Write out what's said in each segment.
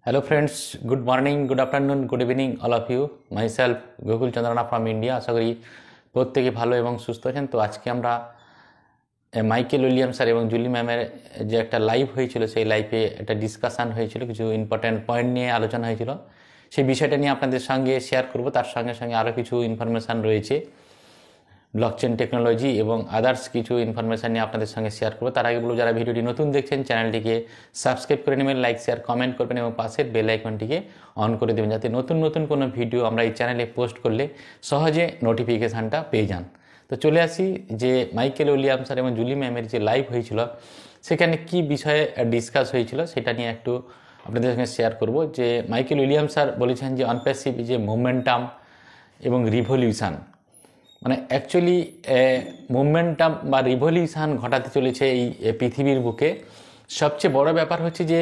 Hello friends, good morning, good afternoon, good evening all of you. Myself Gokul Chandrana from India. আশা করি প্রত্যেকে ভালো এবং সুস্থ আছেন। তো আজকে আমরা মাইকেল উইলিয়ামস স্যার এবং জুলি ম্যামের যে একটা লাইভ হয়েছিল, সেই লাইভে একটা ডিসকাশন হয়েছিল, কিছু ইম্পর্ট্যান্ট পয়েন্ট নিয়ে আলোচনা হয়েছিল। সেই বিষয়টা নিয়ে আপনাদের সঙ্গে শেয়ার করব। তার সঙ্গে সঙ্গে আরও কিছু ইনফরমেশান রয়েছে ব্লকচেন টেকনোলজি এবং আদার্স কিছু ইনফরমেশান নিয়ে আপনাদের সঙ্গে শেয়ার করবো। তার আগে বলবো, যারা ভিডিওটি নতুন দেখছেন চ্যানেলটিকে সাবস্ক্রাইব করে নেবেন, লাইক শেয়ার কমেন্ট করবেন এবং পাশের বেল আইকনটিকে অন করে দেবেন, যাতে নতুন নতুন কোনো ভিডিও আমরা এই চ্যানেলে পোস্ট করলে সহজে নোটিফিকেশানটা পেয়ে যান। তো চলে আসি যে মাইকেল উইলিয়ামস স্যার এবং জুলি ম্যামের যে লাইভ হয়েছিল, সেখানে কি বিষয়ে ডিসকাস হয়েছিল সেটা নিয়ে একটু আপনাদের সঙ্গে শেয়ার করব। যে মাইকেল উইলিয়ামস স্যার বলেছেন যে অনপ্যাসিভ যে মোমেন্টাম এবং রিভলিউশন, মানে অ্যাকচুয়ালি মুভমেন্টাম বা রিভলিউশন ঘটাতে চলেছে এই পৃথিবীর বুকে। সবচেয়ে বড় ব্যাপার হচ্ছে যে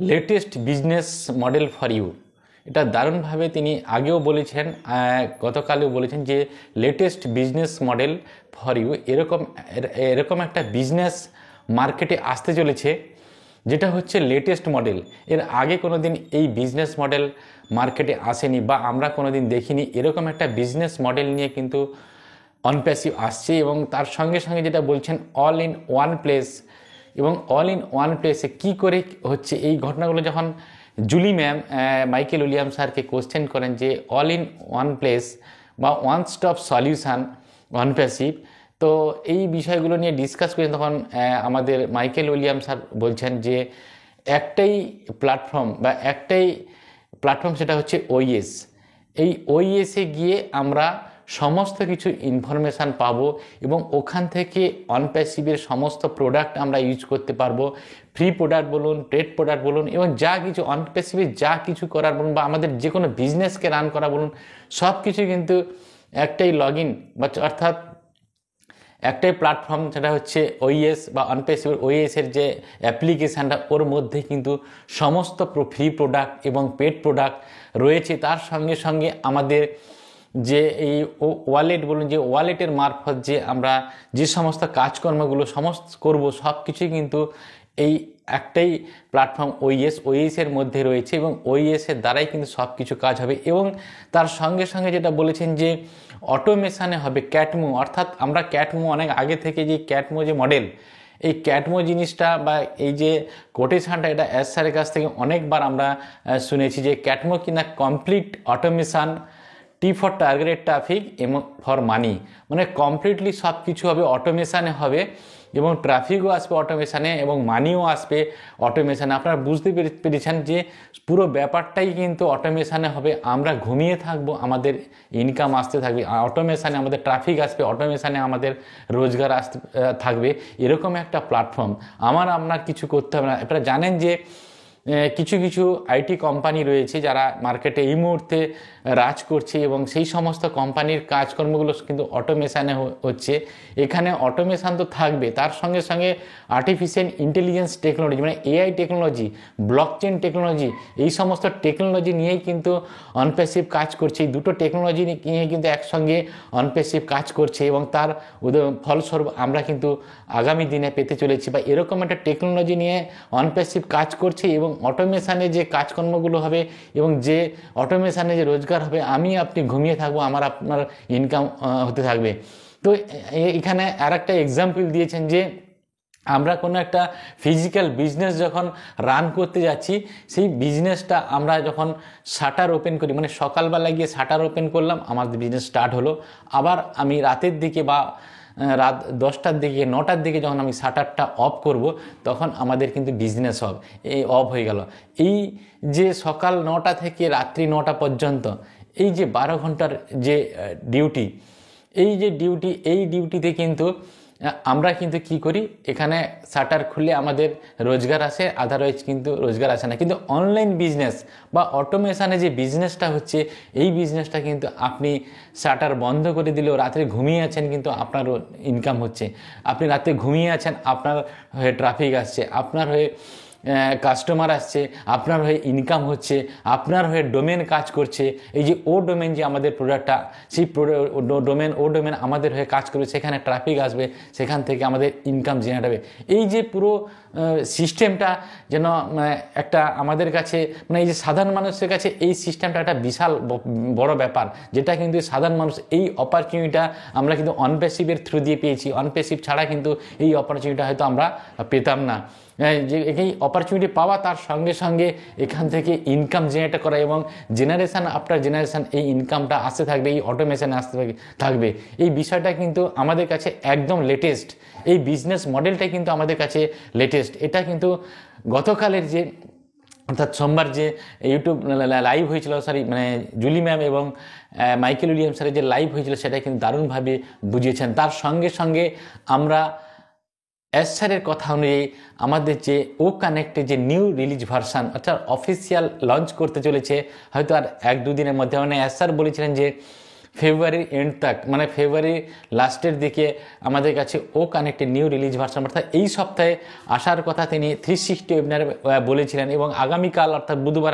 latest business model for you. এটা দারুণভাবে তিনি আগেও বলেছেন, গতকালেও বলেছেন যে latest business model for you. এরকম একটা বিজনেস মার্কেটে আসতে চলেছে যেটা হচ্ছে লেটেস্ট মডেল। এর আগে কোনো দিন এই বিজনেস মডেল মার্কেটে আসেনি বা আমরা কোনো দিন দেখিনি। এরকম একটা বিজনেস মডেল নিয়ে কিন্তু অনপ্যাসিভ আসছে এবং তার সঙ্গে সঙ্গে যেটা বলছেন অল ইন ওয়ান প্লেস, এবং অল ইন ওয়ান প্লেসে কী করে হচ্ছে এই ঘটনাগুলো যখন জুলি ম্যাম মাইকেল উইলিয়ামস স্যারকে কোশ্চেন করেন যে অল ইন ওয়ান প্লেস বা ওয়ান স্টপ সলিউশন অনপ্যাসিভ, তো এই বিষয়গুলো নিয়ে ডিসকাস করেন। তখন আমাদের মাইকেল উইলিয়ামস স্যার বলছেন যে একটাই প্ল্যাটফর্ম সেটা হচ্ছে ওইএস। এই ওইএসে গিয়ে আমরা সমস্ত কিছু ইনফরমেশান পাবো এবং ওখান থেকে অনপ্যাসিভের সমস্ত প্রোডাক্ট আমরা ইউজ করতে পারবো। ফ্রি প্রোডাক্ট বলুন, পেড প্রোডাক্ট বলুন, এবং যা কিছু অনপ্যাসিভের যা কিছু করার বলুন বা আমাদের যে কোনো বিজনেসকে রান করা বলুন, সব কিছু কিন্তু একটাই লগ ইন বা অর্থাৎ একটাই প্ল্যাটফর্ম, সেটা হচ্ছে ওইএস বা অনপ্যাসিভের ওইএসের যে অ্যাপ্লিকেশানটা, ওর মধ্যে কিন্তু সমস্ত ফ্রি প্রোডাক্ট এবং পেড প্রোডাক্ট রয়েছে। তার সঙ্গে সঙ্গে আমাদের যে এই ওয়ালেট বলুন, যে ওয়ালেটের মারফত যে আমরা যে সমস্ত কাজকর্মগুলো করব, সব কিছুই কিন্তু এই একটাই প্ল্যাটফর্ম ওইএসের মধ্যে রয়েছে এবং ওইএসের দ্বারাই কিন্তু সব কিছু কাজ হবে। এবং তার সঙ্গে সঙ্গে যেটা বলেছেন যে অটোমেশানে হবে ক্যাটমো, অর্থাৎ আমরা ক্যাটমো অনেক আগে থেকে যে ক্যাটমো যে মডেল, এই ক্যাটমো জিনিসটা বা এই যে কোটেশনটা, এটা এস স্যারের কাছ থেকে অনেকবার আমরা শুনেছি যে ক্যাটমো কিনা complete automation, T for targeted traffic এবং ফর মানি, মানে কমপ্লিটলি সব কিছু হবে অটোমেশানে হবে এবং ট্রাফিকও আসবে অটোমেশানে এবং মানিও আসবে অটোমেশানে। আপনারা বুঝতে পেরেছেন যে পুরো ব্যাপারটাই কিন্তু অটোমেশানে হবে। আমরা ঘুমিয়ে থাকবো, আমাদের ইনকাম আসতে থাকবে অটোমেশানে, আমাদের ট্রাফিক আসবে অটোমেশানে, আমাদের রোজগার আসতে থাকবে। এরকম একটা প্ল্যাটফর্ম আপনার কিছু করতে হবে না। আপনারা জানেন যে কিছু কিছু আইটি কোম্পানি রয়েছে যারা মার্কেটে এই মুহূর্তে রাজ করছে এবং সেই সমস্ত কোম্পানির কাজকর্মগুলো কিন্তু অটোমেশানে হচ্ছে। এখানে অটোমেশান তো থাকবে, তার সঙ্গে সঙ্গে আর্টিফিশিয়াল ইন্টেলিজেন্স টেকনোলজি, মানে এআই টেকনোলজি, ব্লকচেন টেকনোলজি, এই সমস্ত টেকনোলজি নিয়েই কিন্তু অনপ্যাসিভ কাজ করছে। এই দুটো টেকনোলজি নিয়ে কিন্তু একসঙ্গে অনপ্যাসিভ কাজ করছে এবং তার ফলস্বরূপ আমরা কিন্তু আগামী দিনে পেতে চলেছি বা এরকম একটা টেকনোলজি নিয়ে অনপ্যাসিভ কাজ করছে এবং অটোমেশানে যে কাজকর্মগুলো হবে এবং যে অটোমেশানে যে রোজগার হবে, আপনি ঘুমিয়ে থাকবো, আপনার ইনকাম হতে থাকবে। তো এখানে আর একটা এক্সাম্পল দিয়েছেন যে আমরা কোনো একটা ফিজিক্যাল বিজনেস যখন রান করতে যাচ্ছি, সেই বিজনেসটা আমরা যখন শাটার ওপেন করি, মানে সকালবেলা গিয়ে শাটার ওপেন করলাম, আমাদের বিজনেস স্টার্ট হলো। আবার আমি রাতের দিকে বা রাত 10টার দিকে 9টার দিকে যখন আমি শাটারটা অফ করব, তখন আমাদের কিন্তু বিজনেস অফ হয়ে গেল। এই যে সকাল 9টা থেকে রাত্রি 9টা পর্যন্ত এই যে 12 ঘন্টার যে ডিউটি, এই ডিউটিতে কিন্তু আমরা কিন্তু কি করি, এখানে শাটার খুললে আমাদের রোজগার আসে, আদারওয়াইজ কিন্তু রোজগার আসে না। কিন্তু অনলাইন বিজনেস বা অটোমেশানে যে বিজনেসটা হচ্ছে, এই বিজনেসটা কিন্তু আপনি শাটার বন্ধ করে দিলেও রাত্রে ঘুমিয়ে আছেন কিন্তু আপনারও ইনকাম হচ্ছে। আপনি রাতে ঘুমিয়ে আছেন, আপনার হয়ে ট্রাফিক আসছে, আপনার হয়ে কাস্টমার আসছে, আপনার হয়ে ইনকাম হচ্ছে, আপনার হয়ে ডোমেন কাজ করছে। এই যে ও ডোমেন যে আমাদের প্রোডাক্টটা, সেই ডোমেন আমাদের হয়ে কাজ করবে, সেখানে ট্রাফিক আসবে, সেখান থেকে আমাদের ইনকাম জেনারেট হবে। এই যে পুরো সিস্টেমটা যেন একটা আমাদের কাছে এই যে সাধারণ মানুষের কাছে এই সিস্টেমটা একটা বিশাল বড় ব্যাপার, যেটা কিন্তু সাধারণ মানুষ এই অপরচুনিটিটা আমরা কিন্তু অনপ্যাসিভের থ্রু দিয়ে পেয়েছি। অনপ্যাসিভ ছাড়া কিন্তু এই অপরচুনিটিটা হয়তো আমরা পেতাম না। যে এই অপরচুনিটি পাওয়া, তার সঙ্গে সঙ্গে এখান থেকে ইনকাম জেনারেট করা এবং জেনারেশান আফটার জেনারেশান এই ইনকামটা আসতে থাকবে, এই অটোমেশন আসতে থাকবে। এই বিষয়টা কিন্তু আমাদের কাছে একদম লেটেস্ট, এই বিজনেস মডেলটাই কিন্তু আমাদের কাছে লেটেস্ট। এটা কিন্তু গতকালের যে অর্থাৎ সোমবার যে ইউটিউব লাইভ হয়েছিল, জুলি ম্যাম এবং মাইকেল উইলিয়াম স্যারের যে লাইভ হয়েছিল, সেটা কিন্তু দারুণভাবে বুঝিয়েছেন। তার সঙ্গে সঙ্গে আমরা এস স্যারের কথা অনুযায়ী আমাদের যে ও কানেক্টে যে নিউ রিলিজ ভার্সান অর্থাৎ অফিসিয়াল লঞ্চ করতে চলেছে হয়তো আর 1-2 দিনের মধ্যে। এস স্যার বলেছিলেন যে ফেব্রুয়ারির এন্ড তাক, ফেব্রুয়ারির লাস্টের দিকে আমাদের কাছে ও কানেক্টের নিউ রিলিজ ভার্সন অর্থাৎ এই সপ্তাহে আসার কথা তিনি 360 ওয়েবিনারে বলেছিলেন। এবং আগামীকাল অর্থাৎ বুধবার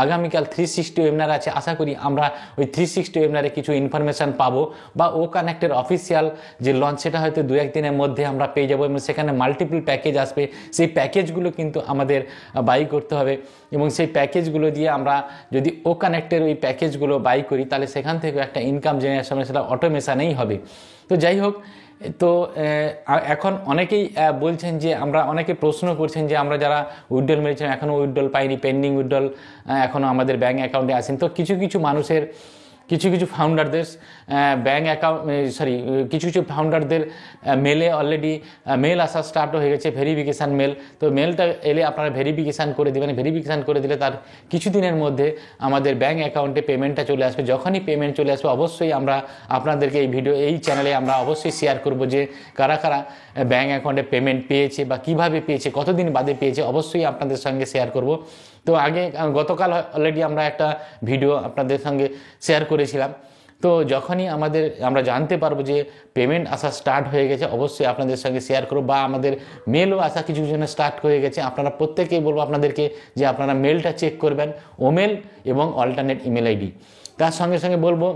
আগামীকাল 360 ওয়েবিনার আছে। আশা করি আমরা ওই 360 ওয়েবিনারে কিছু ইনফরমেশান পাবো, বা ও কানেক্টের অফিসিয়াল যে লঞ্চ সেটা হয়তো 2-1 দিনের মধ্যে আমরা পেয়ে যাবো, এবং সেখানে মাল্টিপল প্যাকেজ আসবে। সেই প্যাকেজগুলো কিন্তু আমাদের বাই করতে হবে, এবং সেই প্যাকেজগুলো দিয়ে আমরা যদি ও কানেক্টের ওই প্যাকেজগুলো বাই করি, তাহলে সেখান থেকে একটা ইনকাম জেনারেশন সেটা অটোমেশানেই হবে। তো যাই হোক, তো এখন অনেকেই বলছেন যে অনেকে প্রশ্ন করছেন যে আমরা যারা উইথড্রল মেরেছিলাম এখনও উইথড্রল পাইনি, পেন্ডিং উইথড্রল এখনও আমাদের ব্যাঙ্ক অ্যাকাউন্টে আসেন। তো কিছু মানুষের কিছু ফাউন্ডারদের কিছু ফাউন্ডারদের মেলে অলরেডি মেল আসা স্টার্ট হয়ে গেছে, ভেরিফিকেশান মেল। তো মেলটা এলে আপনারা ভেরিফিকেশান করে দেবেন। ভেরিফিকেশান করে দিলে তার কিছুদিনের মধ্যে আমাদের ব্যাঙ্ক অ্যাকাউন্টে পেমেন্টটা চলে আসবে। যখনই পেমেন্ট চলে আসবে অবশ্যই আমরা আপনাদেরকে এই চ্যানেলে আমরা অবশ্যই শেয়ার করব যে কারা কারা ব্যাঙ্ক অ্যাকাউন্টে পেমেন্ট পেয়েছে বা কিভাবে পেয়েছে, কতদিন বাদে পেয়েছে, অবশ্যই আপনাদের সঙ্গে শেয়ার করব। তো গতকাল অলরেডি আমরা একটা ভিডিও আপনাদের সঙ্গে শেয়ার করেছিলাম। তো যখনই আমরা জানতে পারবো যে পেমেন্ট আসা স্টার্ট হয়ে গেছে, অবশ্যই আপনাদের সঙ্গে শেয়ার করব। বা আমাদের মেলও আসা কিছু জনের স্টার্ট হয়ে গেছে, আপনারা প্রত্যেকেই বলবো আপনাদেরকে যে আপনারা মেলটা চেক করবেন, ওমেল এবং অল্টারনেট ইমেল আইডি। তার সঙ্গে সঙ্গে বলবো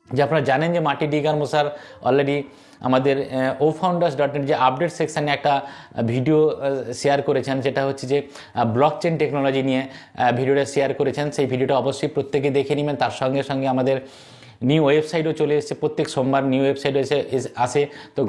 যে আপনারা জানেন যে মাটি ডিগার মশার অলরেডি আমাদের ofounders.net যে আপডেট সেকশানে একটা ভিডিও শেয়ার করেছেন, যেটা হচ্ছে যে ব্লকচেন টেকনোলজি নিয়ে ভিডিওটা শেয়ার করেছেন। সেই ভিডিওটা অবশ্যই প্রত্যেকে দেখে নেবেন। তার সঙ্গে সঙ্গে আমাদের নিউ ওয়েবসাইটও চলে এসেছে, প্রত্যেক সোমবার নিউ ওয়েবসাইট আসে। তো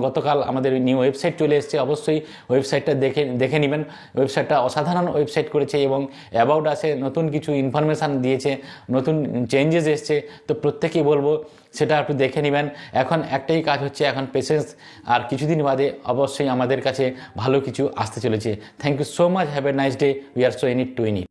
গতকাল আমাদের নিউ ওয়েবসাইট চলে এসেছে, অবশ্যই ওয়েবসাইটটা দেখে নেবেন। ওয়েবসাইটটা অসাধারণ ওয়েবসাইট করেছে এবং অ্যাবাউট আসে নতুন কিছু ইনফরমেশান দিয়েছে, নতুন চেঞ্জেস এসছে। তো প্রত্যেকেই বলবো সেটা একটু দেখে নেবেন। এখন একটাই কাজ হচ্ছে, এখন পেশেন্স, আর কিছুদিন বাদে অবশ্যই আমাদের কাছে ভালো কিছু আসতে চলেছে। Thank you so much, have a nice day, we are so in it to in it.